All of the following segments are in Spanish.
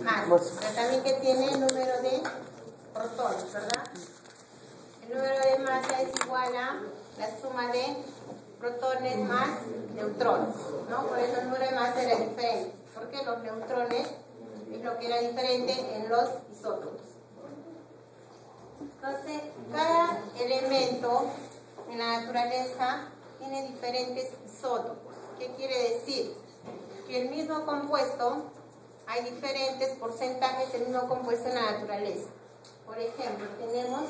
masa. Pero también que tiene el número de protones, ¿verdad? El número de masa es igual a la suma de protones más neutrones, ¿no? Por eso el número de masa era diferente, porque los neutrones es lo que era diferente en los isótopos. Entonces, cada elemento en la naturaleza tiene diferentes isótopos. ¿Qué quiere decir? Que el mismo compuesto, hay diferentes porcentajes del mismo compuesto en la naturaleza. Por ejemplo, tenemos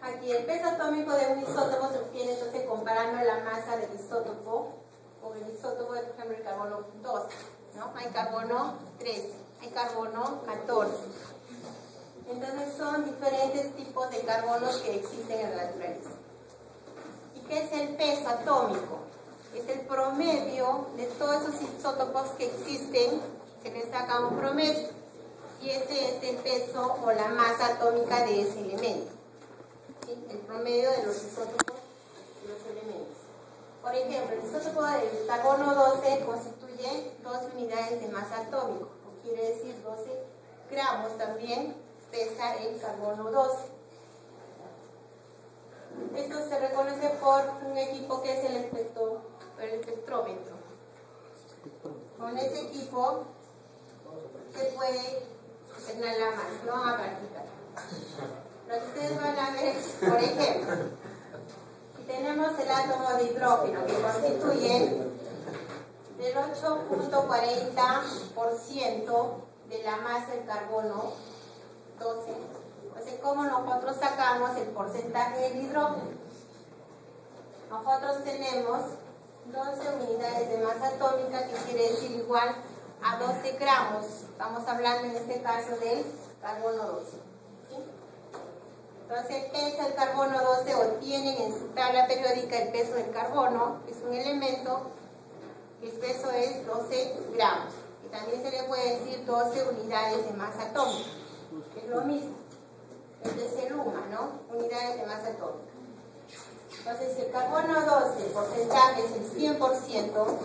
aquí el peso atómico de un isótopo se obtiene entonces comparando la masa del isótopo con el isótopo de, por ejemplo, el carbono 12, ¿no? Hay carbono 13, hay carbono 14. Entonces son diferentes tipos de carbonos que existen en la naturaleza. ¿Y qué es el peso atómico? Es el promedio de todos esos isótopos que existen, se les saca un promedio, y ese es el peso o la masa atómica de ese elemento. ¿Sí? El promedio de los isótopos de los elementos. Por ejemplo, el isótopo del carbono 12 constituye 12 unidades de masa atómica, quiere decir 12 gramos también pesa el carbono 12. Esto se reconoce por un equipo que es el espectrómetro. Con ese equipo se puede determinar la masa. Lo vamos a practicar. Lo que ustedes van a ver, por ejemplo, si tenemos el átomo de hidrógeno que constituye del 8.40% de la masa del carbono 12. Entonces, ¿cómo nosotros sacamos el porcentaje del hidrógeno? Nosotros tenemos 12 unidades de masa atómica, que quiere decir igual a 12 gramos. Estamos hablando en este caso del carbono 12. ¿Sí? Entonces, el peso del carbono 12 obtienen en su tabla periódica el peso del carbono, que es un elemento, el peso es 12 gramos. Y también se le puede decir 12 unidades de masa atómica, que es lo mismo. Este es el UMA, ¿no? Unidades de masa atómica. Entonces, si el carbono 12, el porcentaje es el 100%,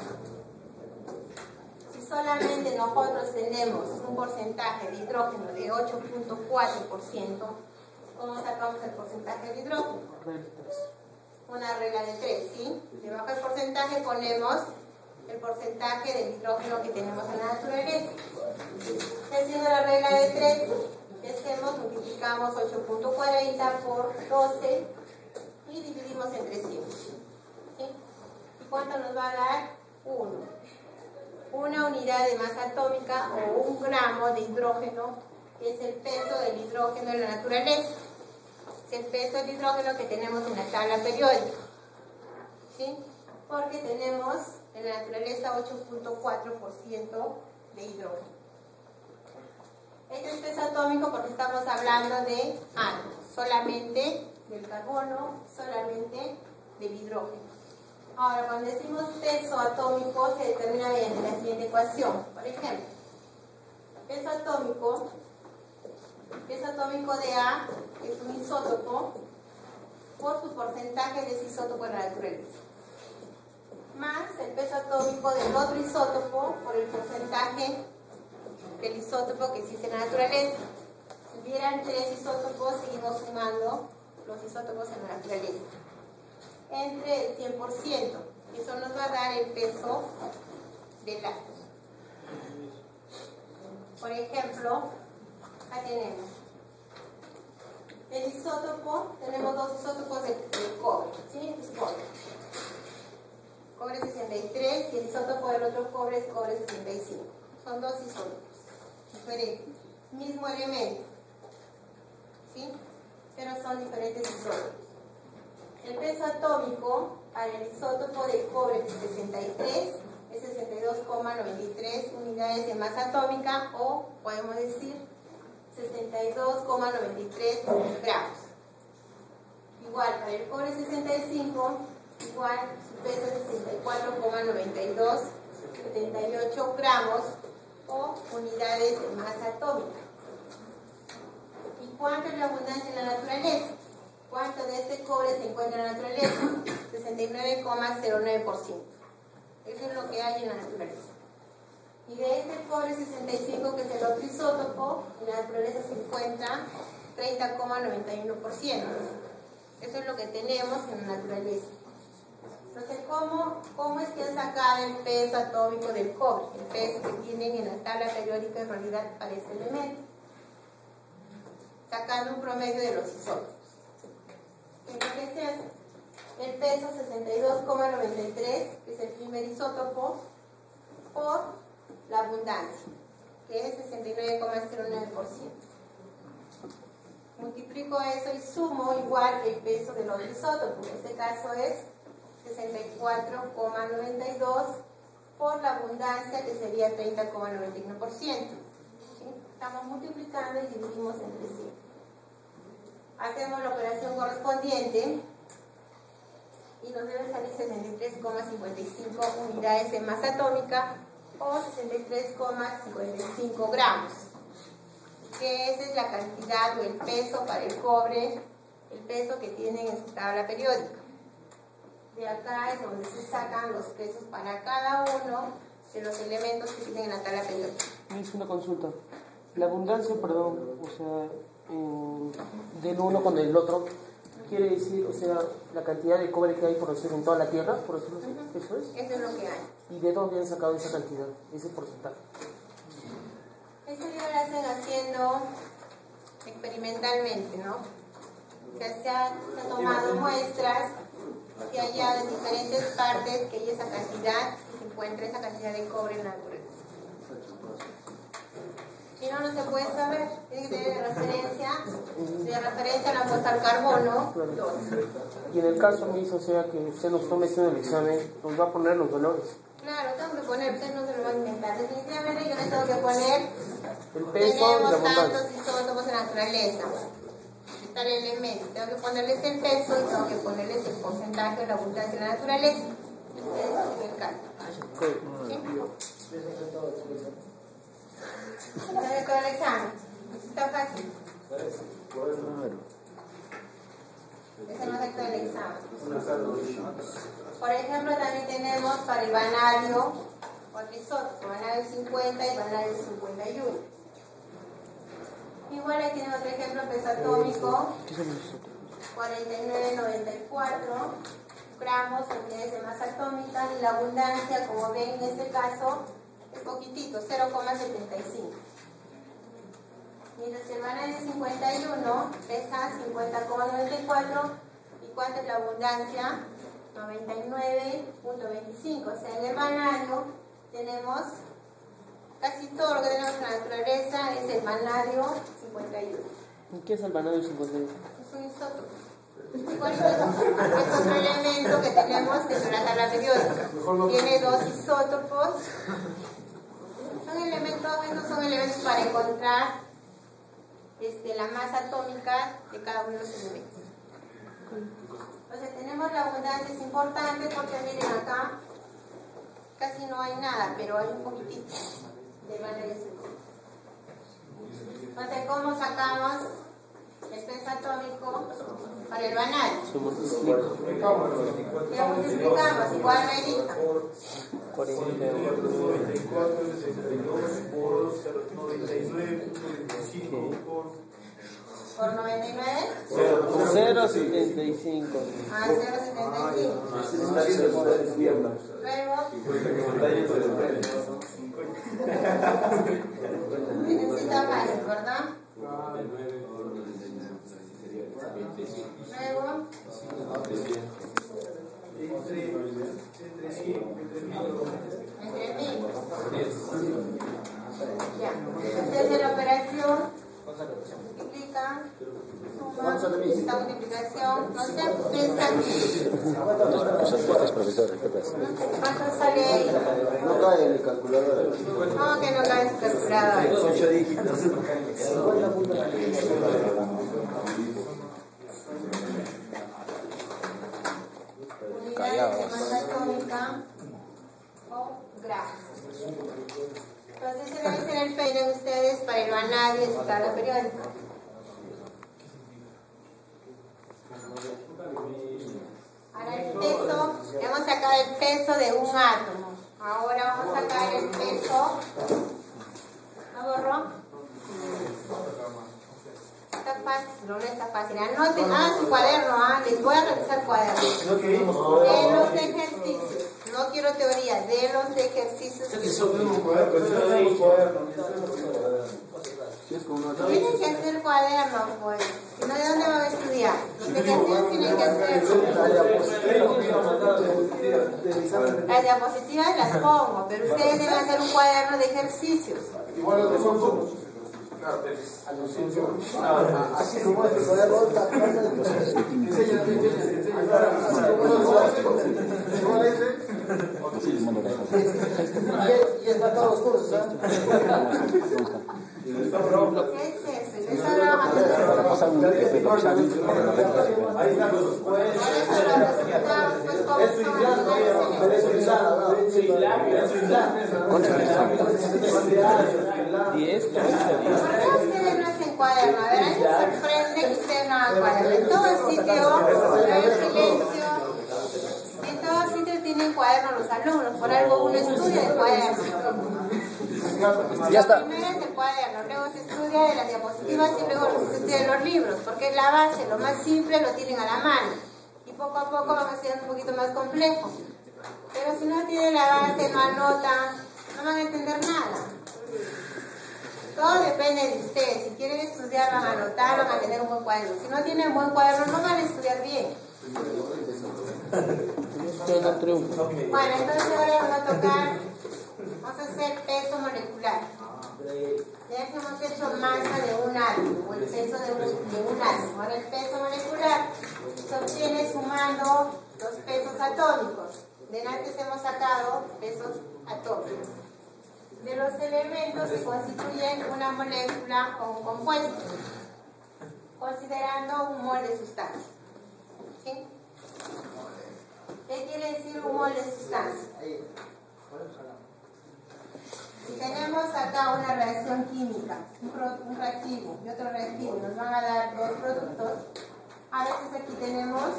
si solamente nosotros tenemos un porcentaje de hidrógeno de 8.4%, ¿cómo sacamos el porcentaje de hidrógeno? Una regla de 3, ¿sí? Debajo del porcentaje ponemos el porcentaje del hidrógeno que tenemos en la naturaleza. Haciendo la regla de 3, ¿qué hacemos? Multiplicamos 8.40 por 12 y dividimos entre 100. ¿Sí? ¿Y cuánto nos va a dar? 1. Una unidad de masa atómica o 1 gramo de hidrógeno, que es el peso del hidrógeno en la naturaleza. Es el peso del hidrógeno que tenemos en la tabla periódica. ¿Sí? Porque tenemos en la naturaleza 8.4% de hidrógeno. Este es el peso atómico porque estamos hablando de átomos, solamente del carbono, solamente del hidrógeno. Ahora, cuando decimos peso atómico, se determina mediante la siguiente ecuación. Por ejemplo, peso atómico de A es un isótopo por su porcentaje de ese isótopo en la naturaleza, más el peso atómico del otro isótopo por el porcentaje del isótopo que existe en la naturaleza. Si hubieran 3 isótopos, seguimos sumando los isótopos en la naturaleza entre el 100%. Eso nos va a dar el peso del átomo. Por ejemplo, acá tenemos el isótopo, tenemos 2 isótopos de cobre, ¿sí? Es cobre 63, y el isótopo del otro cobre es cobre 65. Son 2 isótopos diferentes, mismo elemento, ¿sí? Pero son diferentes isótopos. El peso atómico para el isótopo de cobre 63 es 62,93 unidades de masa atómica, o podemos decir 62,93 gramos. Igual para el cobre 65, igual su peso es 64,92, 78 gramos o unidades de masa atómica. ¿Y cuánto es la abundancia en la naturaleza? ¿Cuánto de este cobre se encuentra en la naturaleza? 69,09%. Eso es lo que hay en la naturaleza. Y de este cobre 65, que es el otro isótopo, en la naturaleza se encuentra 30,91%. Eso es lo que tenemos en la naturaleza. Entonces, ¿cómo es que han sacado el peso atómico del cobre? El peso que tienen en la tabla periódica en realidad para este elemento. Sacando un promedio de los isótopos. Entonces, ¿qué se hace? El peso 62,93, que es el primer isótopo, por la abundancia, que es 69,09%. Multiplico eso y sumo igual el peso del otro isótopo. En este caso es 64,92 por la abundancia, que sería 30,91%. ¿Sí? Estamos multiplicando y dividimos entre 100. Hacemos la operación correspondiente y nos debe salir 63,55 unidades de masa atómica o 63,55 gramos. Que esa es la cantidad o el peso para el cobre, el peso que tienen en su tabla periódica. De acá es donde se sacan los pesos para cada uno de los elementos que tienen en la tabla periódica. Me hice una consulta. La abundancia, perdón, o sea, del uno con el otro, quiere decir, o sea, la cantidad de cobre que hay, por decir, en toda la Tierra, por decirlo así. ¿Eso es? Eso es lo que hay. ¿Y de dónde han sacado esa cantidad, ese porcentaje? Esto ya lo hacen haciendo experimentalmente, ¿no? O sea, se ha tomado muestras, se ha hallado en diferentes partes que hay esa cantidad, que se encuentra esa cantidad de cobre en la naturaleza. Si no, no se puede saber. Tiene que tener referencia a la muestra al carbono 2. Y en el caso mismo, o sea, que usted nos tome en el examen, nos va a poner los valores. Claro, tengo que poner, usted no se lo va a inventar. Definitivamente yo le tengo que poner el peso y la tenemos abundancia. tantos isótopos en la naturaleza. Está el elemento. Tengo que ponerles el peso y tengo que ponerles el porcentaje de la abundancia en la naturaleza. Ustedes hacen el cálculo. ¿Sí? ¿Sabe todo el examen? Está fácil. Ese no es todo el examen. Por ejemplo, también tenemos para el vanadio, otro isótopo, vanadio 50 y vanadio 51. Igual aquí tienen otro ejemplo, peso atómico, 49,94 gramos, unidades de masa atómica, y la abundancia, como ven en este caso, es poquitito, 0,75. Mientras el vanadio 51 pesa 50,94, ¿y cuánto es la abundancia? 99,25. O sea, en el vanadio tenemos casi todo lo que tenemos en la naturaleza, es el vanadio 51. ¿Y qué es el vanadio 51? Es un isótopo. ¿Cuál es otro elemento que tenemos dentro de la tabla periódica? Tiene dos isótopos. Son elementos, bueno, son elementos para encontrar la masa atómica de cada uno de los elementos. Entonces tenemos la abundancia, es importante porque miren acá, casi no hay nada, pero hay un poquitito de vanadio 50. Entonces, ¿cómo sacamos el peso atómico para el vanadio? Lo multiplicamos, igual medita. 49,62 ¿Por 99? 0,75. Ah, 0,75. Luego, necesita más, ¿verdad? Luego, entre 1000. Ya, entonces la operación multiplica, suma, esta multiplicación, no sé, piensan. ¿Cuánto sale ahí? No cae en el calculador. ¿Cómo que no cae en su calculadora? 8 dígitos. Unidades de masa atómica o gramos. Entonces se debe tener fe de ustedes para el vanadio en su tabla periódica. Ahora el peso, hemos sacado el peso de un átomo. Ahora vamos a sacar el peso siempre. Anoten, hagan su cuaderno, les voy a revisar cuadernos. De los ejercicios. No quiero teoría, de los ejercicios. Tienen que hacer cuadernos, pues. Si no, ¿de dónde van a estudiar? Los ejercicios tienen que hacer. Las diapositivas las pongo, pero ustedes deben hacer un cuaderno de ejercicios. Igual lo que son. Así como este cuaderno, y está todos los cursos, ¿Qué es eso? Yo estaba ahí están los ustedes no hacen cuaderno, a ver, a mí me sorprende que ustedes no hagan cuaderno. En todo sitio, en silencio, en todo sitio tienen cuaderno los alumnos, por algo uno estudia de cuaderno. Ya está. Primero es el cuaderno, luego se estudia de las diapositivas y luego se estudia de los libros, porque es la base, lo más simple lo tienen a la mano. Y poco a poco van haciendo un poquito más complejo. Pero si no tienen la base, no anotan, no van a entender nada. Todo depende de ustedes. Si quieren estudiar, van a anotar, van a tener un buen cuaderno. Si no tienen buen cuaderno, no van a estudiar bien. Bueno, entonces ahora vamos a tocar, vamos a hacer peso molecular. Ya que hemos hecho masa de un átomo, o el peso de un átomo. Ahora el peso molecular se obtiene sumando los pesos atómicos. De antes hemos sacado pesos atómicos. De los elementos que constituyen una molécula o un compuesto, considerando un mol de sustancia. ¿Sí? ¿Qué quiere decir un mol de sustancia? Si tenemos acá una reacción química, un reactivo y otro reactivo, nos van a dar dos productos. A veces aquí tenemos,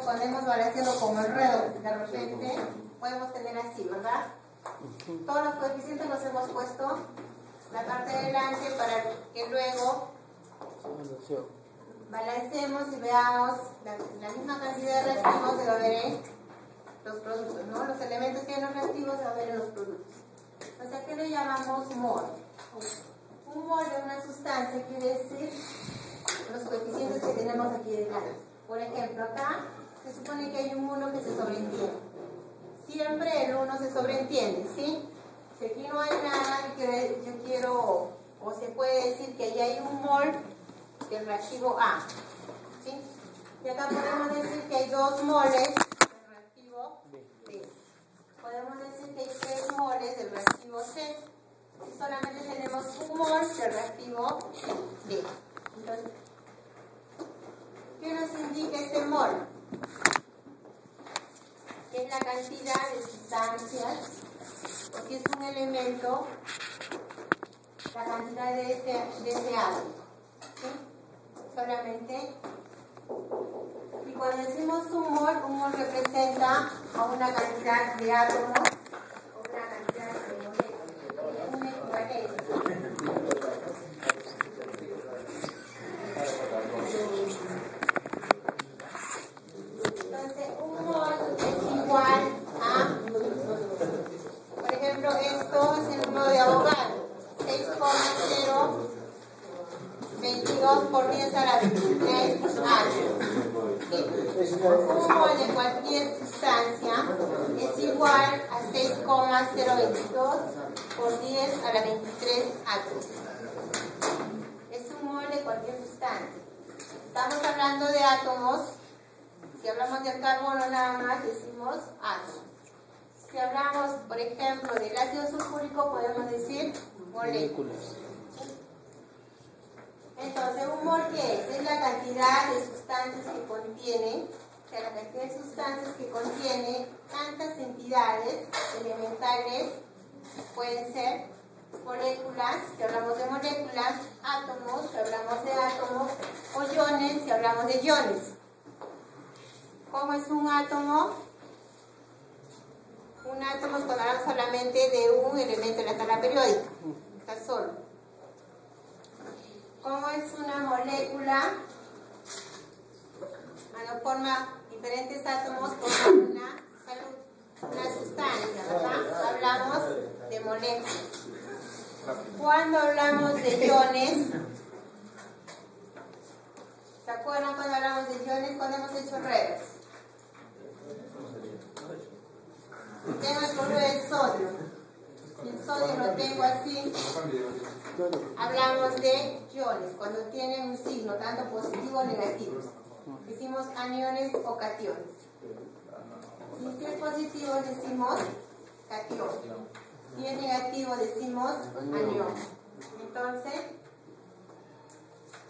cuando hemos balanceado como el ruedo, de repente podemos tener así, ¿verdad? Todos los coeficientes los hemos puesto la parte de delante para que luego balanceemos y veamos la misma cantidad de reactivos que va a haber en los productos, ¿no? Los elementos que hay en los reactivos se va a ver en los productos. O sea, ¿qué le llamamos mol? Un mol de una sustancia quiere decir los coeficientes que tenemos aquí delante. Por ejemplo, acá se supone que hay un 1 que se sobreentiende. Siempre el 1 se sobreentiende, ¿sí? Si aquí no hay nada, yo quiero, o se puede decir que allí hay un mol del reactivo A, ¿sí? Y acá podemos decir que hay 2 moles del reactivo B. Podemos decir que hay 3 moles del reactivo C. Y solamente tenemos un mol del reactivo B. Entonces, ¿qué nos indica este mol? Es la cantidad de sustancias, porque es un elemento, la cantidad de ese átomo. ¿Sí? Solamente. Y cuando decimos un mol representa a una cantidad de átomos o una cantidad de moléculas. Un equivalente. Entonces, un mol es igual a, por ejemplo, esto es el número de Avogadro, 6,022 por 10 a la 23 Un mol de cualquier sustancia es igual a 6,022 por 10 a la 23 átomos. Es un mol de cualquier sustancia. Estamos hablando de átomos. Si hablamos del carbono nada más decimos átomos. Si hablamos, por ejemplo, del ácido sulfúrico, podemos decir moléculas. Entonces, ¿un mol qué es? Es la cantidad de sustancias que contiene, o sea, la cantidad de sustancias que contiene tantas entidades elementales, pueden ser moléculas, si hablamos de moléculas, átomos, si hablamos de átomos, o iones, si hablamos de iones. ¿Cómo es un átomo? Un átomo es cuando hablamos solamente de un elemento de la tabla periódica, está solo. como es una molécula, cuando forma diferentes átomos, forma una sustancia, ¿verdad? Hablamos de moléculas. Cuando hablamos de iones, ¿se acuerdan cuando hablamos de iones? Cuando hemos hecho redes. Tengo el correo del sodio. El sodio lo tengo así. Hablamos de iones, cuando tienen un signo, tanto positivo o negativo. Decimos aniones o cationes. Si es positivo decimos catión. Si es negativo decimos anión. Entonces,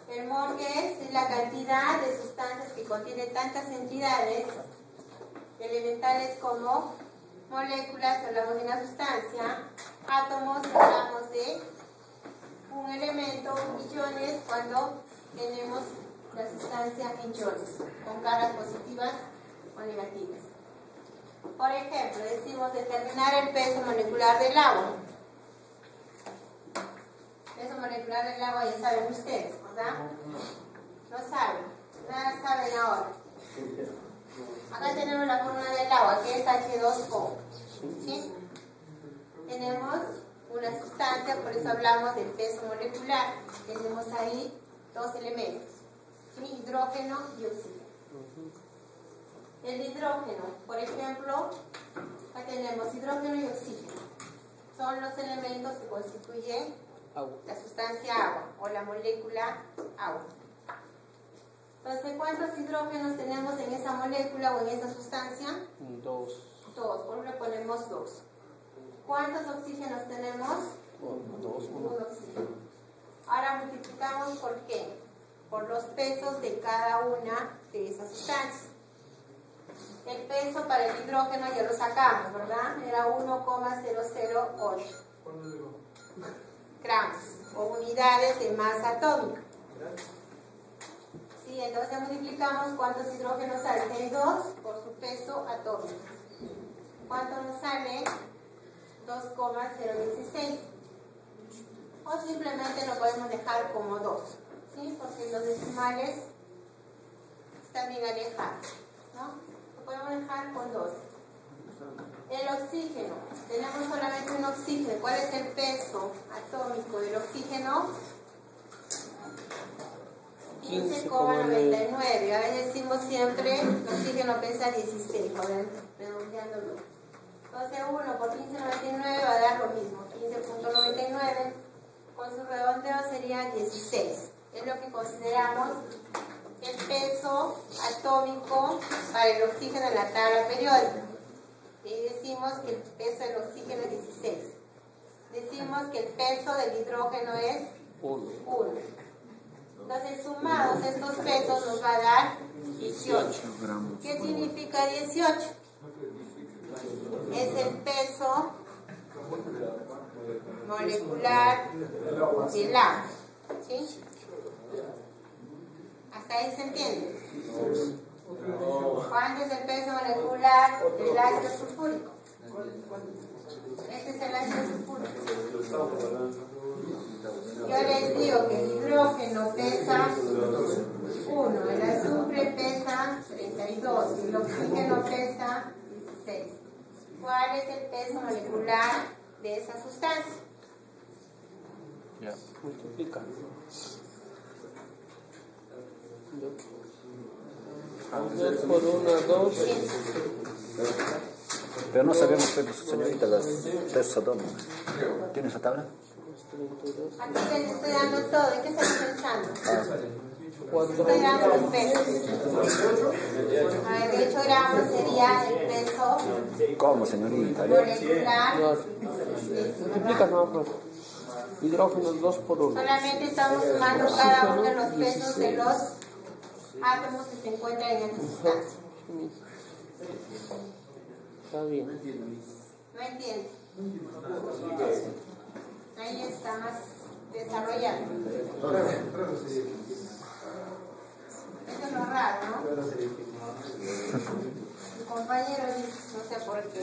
el mol que es la cantidad de sustancias que contienen tantas entidades elementales como moléculas, hablamos de una sustancia, átomos, hablamos de un elemento, y iones cuando tenemos la sustancia en iones, con cargas positivas o negativas. Por ejemplo, decimos determinar el peso molecular del agua. Peso molecular del agua ya saben ustedes, ¿verdad? No saben, nada saben ahora. Acá tenemos la fórmula del agua, que es H2O. ¿Sí? Tenemos una sustancia, por eso hablamos del peso molecular. Tenemos ahí dos elementos, ¿sí? Hidrógeno y oxígeno. El hidrógeno, por ejemplo, acá tenemos hidrógeno y oxígeno. Son los elementos que constituyen la sustancia agua o la molécula agua. Entonces, ¿cuántos hidrógenos tenemos en esa molécula o en esa sustancia? Dos. Dos, por ejemplo ponemos dos. ¿Cuántos oxígenos tenemos? Dos. Un oxígeno. Ahora multiplicamos por qué? Por los pesos de cada una de esas sustancias. El peso para el hidrógeno ya lo sacamos, ¿verdad? Era 1,008 gramos o unidades de masa atómica. Sí, entonces multiplicamos cuántos hidrógenos salen, 2 por su peso atómico. ¿Cuánto nos sale? 2,016. O simplemente lo podemos dejar como 2, ¿sí? Porque los decimales están bien alejados, ¿no? Lo podemos dejar con 2. El oxígeno, tenemos solamente un oxígeno. ¿Cuál es el peso atómico del oxígeno? 15,99. A veces decimos siempre el oxígeno pesa 16, redondeándolo. Entonces 1 por 15,99 va a dar lo mismo, 15,99. Con su redondeo sería 16. Es lo que consideramos el peso atómico para el oxígeno en la tabla periódica. Y decimos que el peso del oxígeno es 16. Decimos que el peso del hidrógeno es 1. Entonces, sumados estos pesos nos va a dar 18. ¿Qué significa 18? Es el peso molecular del agua. ¿Sí? ¿Hasta ahí se entiende? ¿Cuánto es el peso molecular del ácido sulfúrico? Este es el ácido sulfúrico. Yo les digo que el hidrógeno pesa 1, el azufre pesa 32 y el oxígeno pesa 16. ¿Cuál es el peso molecular de esa sustancia? Ya, multiplica. Dos por 1, 2. Pero no sabemos, señorita, los pesos atómicos. ¿Tiene esa tabla? Aquí les estoy dando todo. ¿En qué están pensando? Cuatro. Estoy dando los pesos. A ver, de 8 gramos sería el peso ¿Cómo, señorita? molecular. Multiplica, no, pues. Hidrógeno 2 por 1. Solamente estamos sumando cada uno de los pesos de los átomos que se encuentran en esta sustancia. Está bien. ¿No entiendes? Ahí está más desarrollado. Eso es lo raro, ¿no? Mi compañero dice, no sé por qué.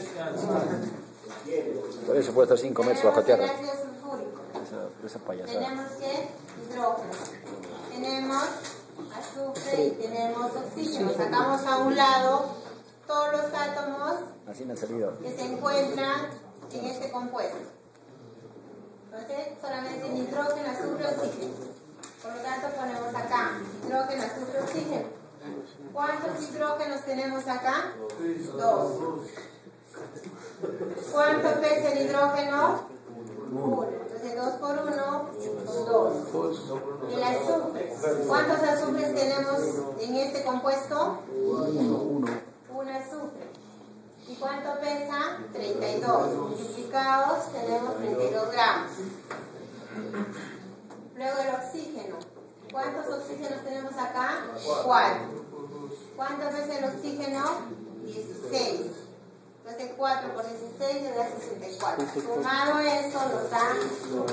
Por eso puede estar 5 metros bajo tierra. El ácido sulfúrico. esa payasada. Tenemos que hidrógeno, tenemos azufre y tenemos oxígeno. Sacamos a un lado todos los átomos Así me ha salido. que se encuentran en este compuesto. Entonces, solamente nitrógeno, azufre, oxígeno. Por lo tanto, ponemos acá hidrógeno, azufre, oxígeno. ¿Cuántos hidrógenos tenemos acá? 2. ¿Cuánto pesa el hidrógeno? 1. Entonces 2 por 1 son 2. El azufre. ¿Cuántos azufres tenemos en este compuesto? 1 azufre. ¿Y cuánto pesa? 32. Multiplicados tenemos 32 gramos. Luego el oxígeno. ¿Cuántos oxígenos tenemos acá? 4. ¿Cuánto pesa el oxígeno? 16. Entonces 4 por 16 le da 64. Sumado eso nos da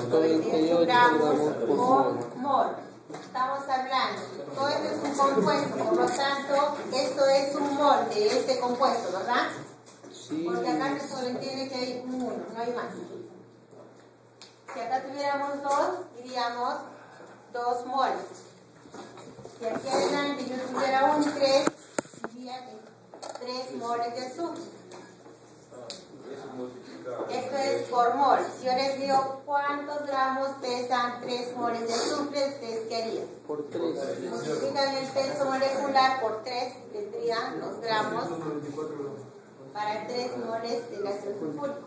98 gramos por mol. Estamos hablando, todo esto es un compuesto, por lo tanto, esto es un mol de este compuesto, ¿verdad? Porque acá se sobreentiende que hay un 1, no hay más. Si acá tuviéramos 2, diríamos 2 moles. Si aquí adelante yo tuviera un 3, diría que 3 moles de azúcar. Esto es por mol. Si yo les digo cuántos gramos pesan 3 moles de azufre, ¿ustedes qué harían? Por 3. Multiplican el peso molecular por 3, tendrían los gramos para 3 moles del ácido sulfúrico.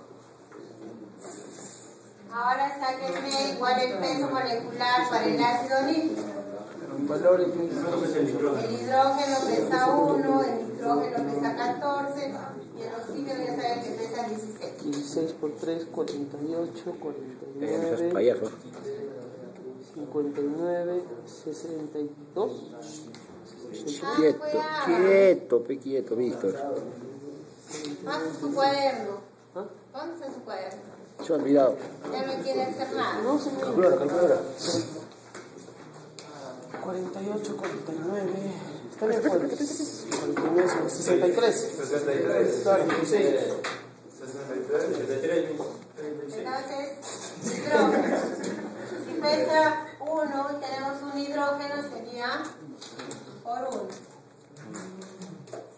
Ahora sáquenme igual el peso molecular para el ácido nítrico. El hidrógeno pesa 1, el nitrógeno pesa 14 y el oxígeno ya saben que pesa 16. 16 por 3, 48, 49, Payasos. 59, 62. Quieto, Víctor. ¿Dónde está su cuaderno? ¿Dónde está su cuaderno? Se me ha olvidado. Ya no quiere hacer nada. Calculadora. 48, 49. Está bien, 49, 63. 63. Claro. 63. Entonces, hidrógeno. Si pesa 1 y tenemos un hidrógeno, sería por 1.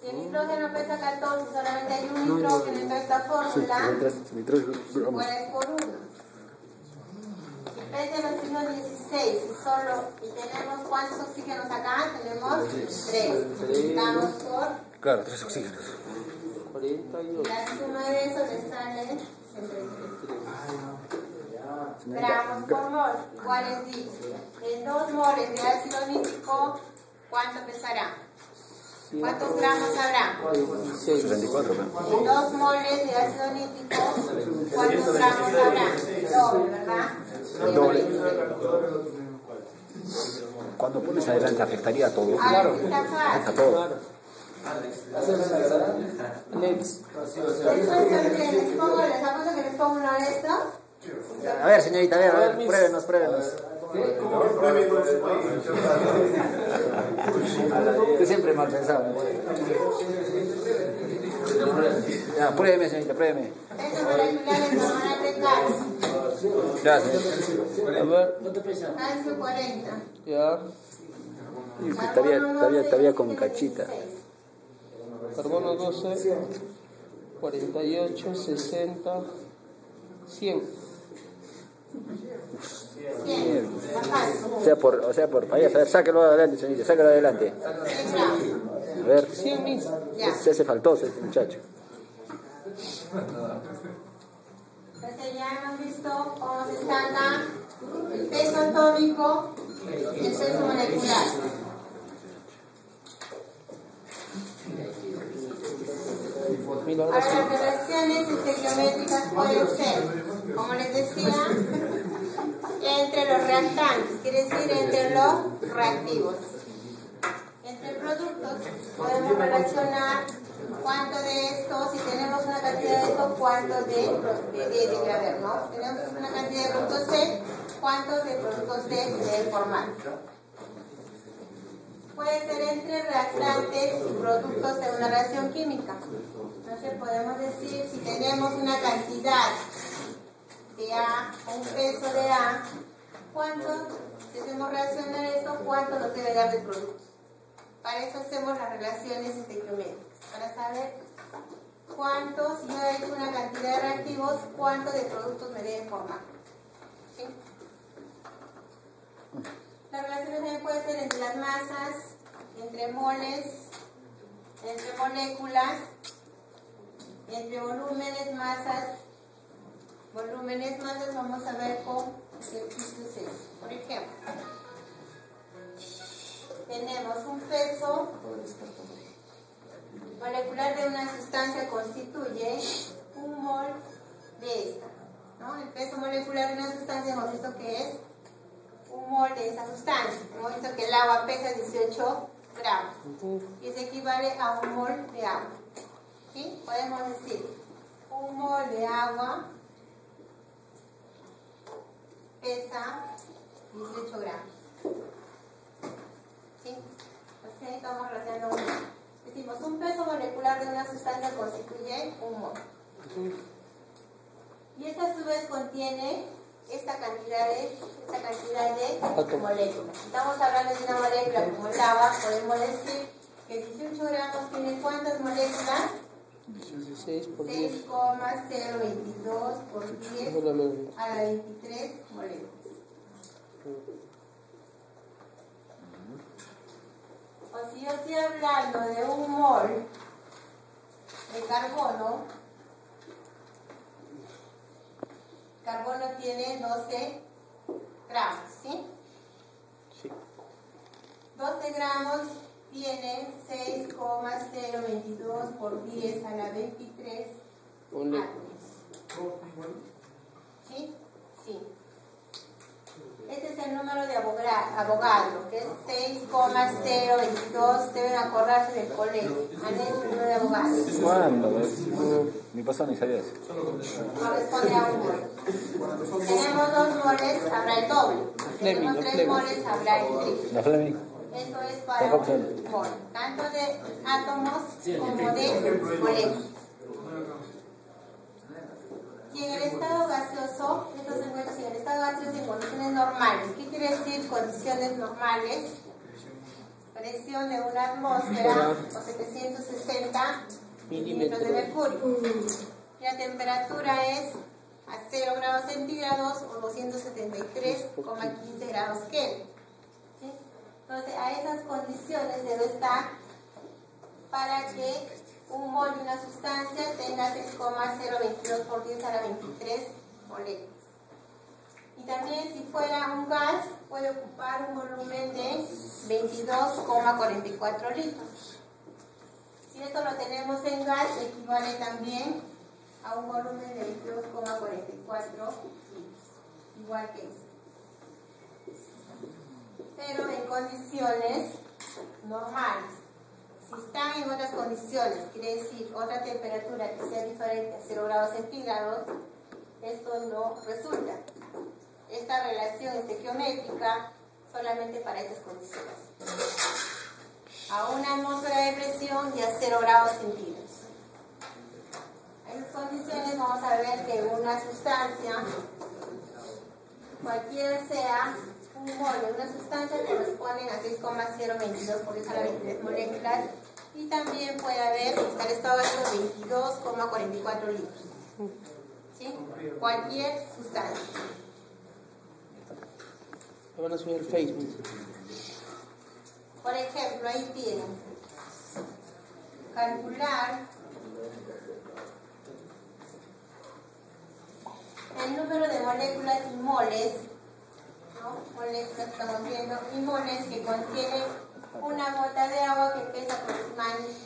Si el hidrógeno pesa 14, solamente hay un hidrógeno en esta fórmula, igual es por 1. Si pesa el oxígeno 16 y tenemos ¿cuántos oxígenos acá? Tenemos 3. Multiplicamos por Claro, 3 oxígenos. 48. la suma de eso le sale 33 gramos por mol. ¿Cuál es dicho? En 2 moles de ácido nítrico, ¿cuánto pesará? ¿Cuántos gramos habrá? 64, ¿no? En 2 moles de ácido nítrico, ¿cuántos gramos habrá? Doble, ¿verdad? Doble. Cuando pones adelante afectaría a todo. Claro. Está fácil. A todo. Next. Les acuerdo que les pongo uno de estos. A ver, señorita, a ver, pruébenos. Tú siempre mal pensado. Ya, pruébeme, señorita, pruébeme. Peso molecular en hormonal de calcio. Gracias. A ver, Calcio 40. ya. Todavía con cachita. Carbono 12, 48, 60, 100. 100. O sea, por payaso. A ver, sáquelo adelante, señorita, sáquelo adelante. 100 gramos. A ver, 100 mis. Ya. se hace faltoso este muchacho. Entonces ya hemos visto cómo se saca el peso atómico y el peso molecular. Ahora las relaciones estequiométricas pueden ser, como les decía, entre los reactantes, quiere decir entre los reactivos. Entre productos podemos relacionar cuánto de esto, si tenemos una cantidad de esto, cuánto de haber, ¿no? Tenemos una cantidad de productos C, cuántos de productos D se deben formar. Puede ser entre reactantes y productos de una reacción química. Entonces podemos decir, si tenemos una cantidad de A, un peso de A, ¿Cuánto, si hacemos relacionar esto, cuánto nos debe dar de producto? Para eso hacemos las relaciones estequiométricas, para saber cuánto, si yo he hecho una cantidad de reactivos, cuánto de productos me deben formar. ¿Sí? Las relaciones también pueden ser entre las masas, entre moles, entre moléculas, entre volúmenes, masas. Volúmenes, masas, vamos a ver con ejercicios C. Por ejemplo, tenemos un peso molecular de una sustancia constituye un mol de esta, ¿no? El peso molecular de una sustancia hemos visto que es un mol de esa sustancia. Hemos visto que el agua pesa 18 gramos y eso equivale a un mol de agua. ¿Sí? Podemos decir un mol de agua pesa 18 gramos. ¿Sí? Entonces estamos relacionando un. Decimos, un peso molecular de una sustancia constituye un mol. Y esta a su vez contiene esta cantidad de moléculas. Estamos hablando de una molécula como el agua, podemos decir que 18 gramos tiene ¿cuántas moléculas? 16 por 10. 6,022 por 10 a la 23 moléculas. O si yo estoy hablando de un mol de carbono, carbono tiene 12 gramos, ¿sí? Sí. 12 gramos tiene 6,022 por 10 a la 23 átomos. ¿Sí? Sí. Este es el número de Avogadro, que es 6,022. Deben acordarse del colegio. El número de Avogadro. ¿Cuándo? Mi pasó ni sabía eso. Corresponde a un mol. Tenemos 2 moles, habrá el doble. Tenemos 3 moles, habrá el triple. ¿La Fleming? Esto es para un mol, tanto de átomos como de moléculas. Y en el estado gaseoso, esto se encuentra en el estado gaseoso en condiciones normales. ¿Qué quiere decir condiciones normales? Presión de una atmósfera o 760 milímetros de mercurio. Y la temperatura es a 0 grados centígrados o 273,15 grados Kelvin. ¿Sí? Entonces, a esas condiciones debe estar para que un mol de una sustancia tenga 6,022 por 10 a la 23 moléculas. Y también si fuera un gas, puede ocupar un volumen de 22,44 litros. Si esto lo tenemos en gas, equivale también a un volumen de 22,44 litros, igual que esto. Pero en condiciones normales. Si están en otras condiciones, quiere decir otra temperatura que sea diferente a 0 grados centígrados, esto no resulta. Esta relación estequiométrica solamente para estas condiciones. A una atmósfera de presión y a 0 grados centígrados. En esas condiciones vamos a ver que una sustancia, cualquiera sea, un mol de una sustancia corresponden a 6,022 por 10 a la 23 moléculas y también puede haber, en el estado gaseoso, 22,44 litros. ¿Sí? Cualquier sustancia. Lo van a subir al Facebook. Por ejemplo, ahí tienen calcular el número de moléculas y moles, ¿no? Moléculas que estamos viendo, y moles que contienen una gota de agua que pesa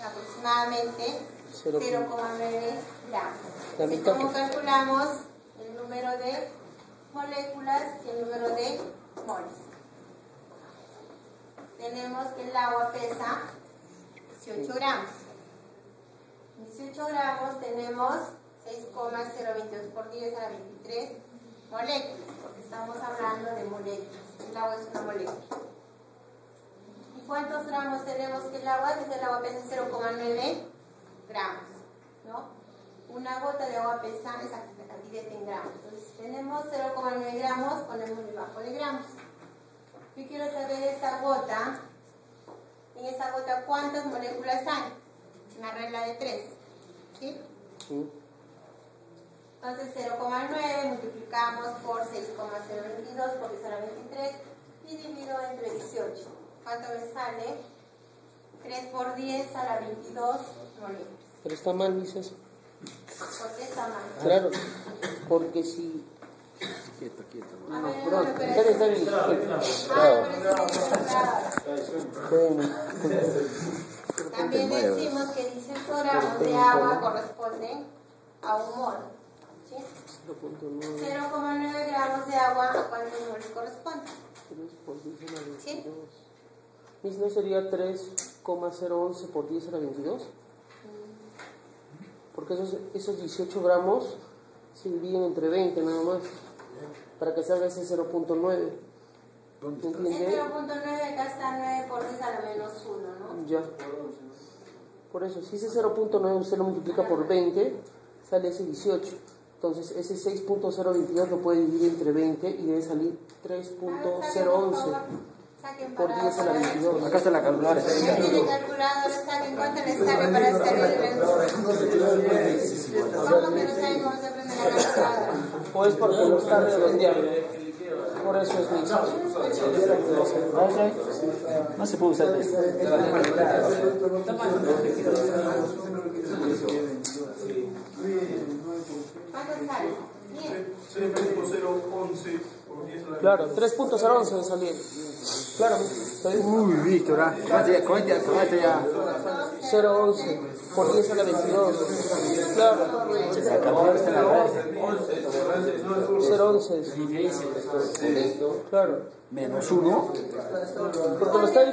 aproximadamente 0,9 gramos. Así como calculamos el número de moléculas y el número de moles. Tenemos que el agua pesa 18 gramos. 18 gramos tenemos 6,022 por 10 a la 23 moléculas, porque estamos hablando de moléculas. El agua es una molécula. ¿Y cuántos gramos tenemos que el agua? Que el agua pesa 0,9 gramos, ¿no? una gota de agua pesa esa cantidad en gramos. Entonces, tenemos 0,9 gramos, ponemos debajo de gramos. Yo quiero saber esta gota, en esa gota cuántas moléculas hay. Una regla de 3. ¿Sí? Sí. Entonces 0,9 multiplicamos por 6,022 por 10 a la 23 y divido entre 18. ¿Cuánto me sale? 3 por 10 a la 22 moléculas. Pero está mal, dice eso. ¿Por qué está mal? Claro, porque si... Quieto, quieto. A ver, Perdón, no, pero está bien. por eso me claro. También decimos que 18 gramos de agua corresponden a un mol. ¿Sí? 0,9 gramos de agua, ¿a cuántos moles corresponde? 3 por 10 a la 22. ¿Sí? ¿Mis no sería 3,011 por 10 a la 22? Porque esos 18 gramos se dividen entre 20 nada más, para que salga ese 0,9. ¿Me entiendes? En 0,9 acá está 9 por 10 a la menos 1, ¿no? Ya. Por eso, si ese 0,9 usted lo multiplica por 20, sale ese 18. Entonces, ese 6.022 lo puede dividir entre 20 y debe salir 3.011 por 10 a la 22. Acá está la calculadora. Si ya tiene calculadora, saquen cuánto les sale para salir el ¿Cómo que no saben cómo se aprende la calculadora? O es porque lo está redondeando. Por eso es mucho. No se puede usar esto. ¿Cuánto sale? Bien. 3.011 por 10 a la Claro, 3.011 de salir. Claro. Uy, Víctor, con este ya. 0,11 por 10 a la 22. Claro. La calculadora está en la cabeza. 0,11. Claro. Menos 1. Porque lo está